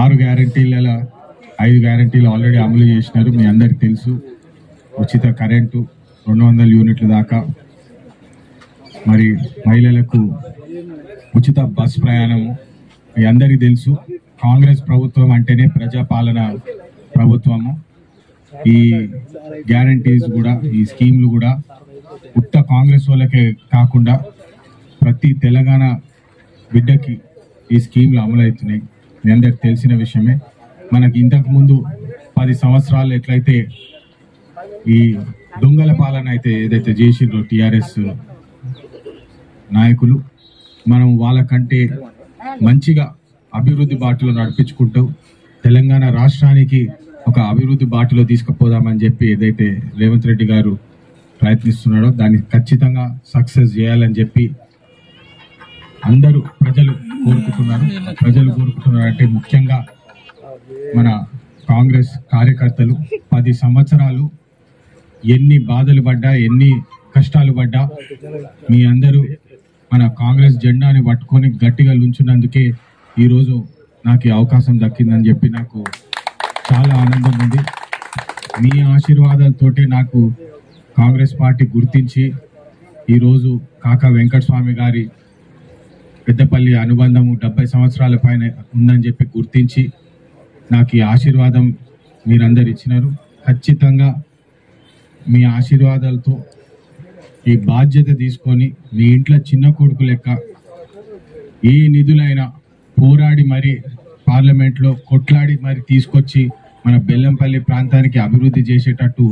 6 గ్యారెంటీల 5 గ్యారెంటీలు ఆల్రెడీ అమలు చేసినారు. మీ అందరికి తెలుసు. ఉచిత కరెంటు 200 యూనిట్ల దాకా, మరి మహిళలకు ఉచిత బస్ ప్రయాణము. మీ అందరికీ తెలుసు, కాంగ్రెస్ ప్రభుత్వం అంటేనే ప్రజాపాలన ప్రభుత్వము. ఈ గ్యారెంటీస్ కూడా, ఈ స్కీమ్లు కూడా ఉత్త కాంగ్రెస్ వాళ్ళకే కాకుండా ప్రతి తెలంగాణ బిడ్డకి ఈ స్కీమ్లు అమలవుతున్నాయి. మీ అందరికి తెలిసిన విషయమే. మనకి ఇంతకు ముందు 10 సంవత్సరాలు ఎట్లయితే ఈ దొంగల పాలన అయితే ఏదైతే చేసిండ్రో టిఆర్ఎస్ నాయకులు, మనం వాళ్ళకంటే మంచిగా అభివృద్ధి బాటలో నడిపించుకుంటూ తెలంగాణ రాష్ట్రానికి ఒక అభివృద్ధి బాటలో తీసుకుపోదామని చెప్పి ఏదైతే రేవంత్ రెడ్డి గారు ప్రయత్నిస్తున్నాడో దాన్ని ఖచ్చితంగా సక్సెస్ చేయాలని చెప్పి అందరూ ప్రజలు కోరుకుంటున్నారు. ప్రజలు కోరుకుంటున్నారంటే ముఖ్యంగా మన కాంగ్రెస్ కార్యకర్తలు 10 సంవత్సరాలు ఎన్ని బాధలు పడ్డా, ఎన్ని కష్టాలు పడ్డా, మీ అందరూ మన కాంగ్రెస్ జెండాని పట్టుకొని గట్టిగా లుంచున్నందుకే ఈరోజు నాకు ఈ అవకాశం దక్కిందని చెప్పి నాకు చాలా ఆనందం ఉంది. మీ ఆశీర్వాదాలతోటే నాకు కాంగ్రెస్ పార్టీ గుర్తించి ఈరోజు కాకా వెంకటస్వామి గారి పెద్దపల్లి అనుబంధము 70 సంవత్సరాల పైన ఉందని చెప్పి గుర్తించి నాకు ఈ ఆశీర్వాదం మీరందరు ఇచ్చినారు. ఖచ్చితంగా మీ ఆశీర్వాదాలతో ఈ బాధ్యత తీసుకొని మీ ఇంట్లో చిన్న కొడుకు లెక్క ఏ నిధులైనా పోరాడి మరి పార్లమెంట్లో కొట్లాడి మరి తీసుకొచ్చి మన బెల్లంపల్లి ప్రాంతానికి అభివృద్ధి చేసేటట్టు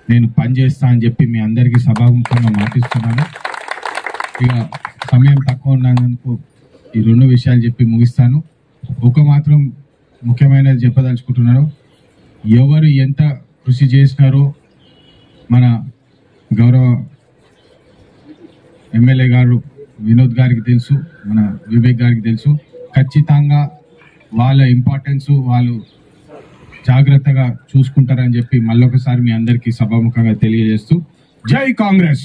నేను పనిచేస్తా అని చెప్పి మీ అందరికీ సభాముఖంగా మాటిస్తున్నాను. ఇక సమయం తక్కువ ఉన్నందుకు ఈ 2 విషయాలు చెప్పి ముగిస్తాను. ఒక మాత్రం ముఖ్యమైనది చెప్పదలుచుకుంటున్నాను. ఎవరు ఎంత కృషి చేసినారో మన గౌరవ ఎమ్మెల్యే గారు వినోద్ గారికి తెలుసు, మన వివేక్ గారికి తెలుసు. ఖచ్చితంగా వాళ్ళ ఇంపార్టెన్స్ వాళ్ళు జాగ్రత్తగా చూసుకుంటారని చెప్పి మళ్ళొకసారి మీ అందరికీ సభాముఖంగా తెలియజేస్తూ జై కాంగ్రెస్.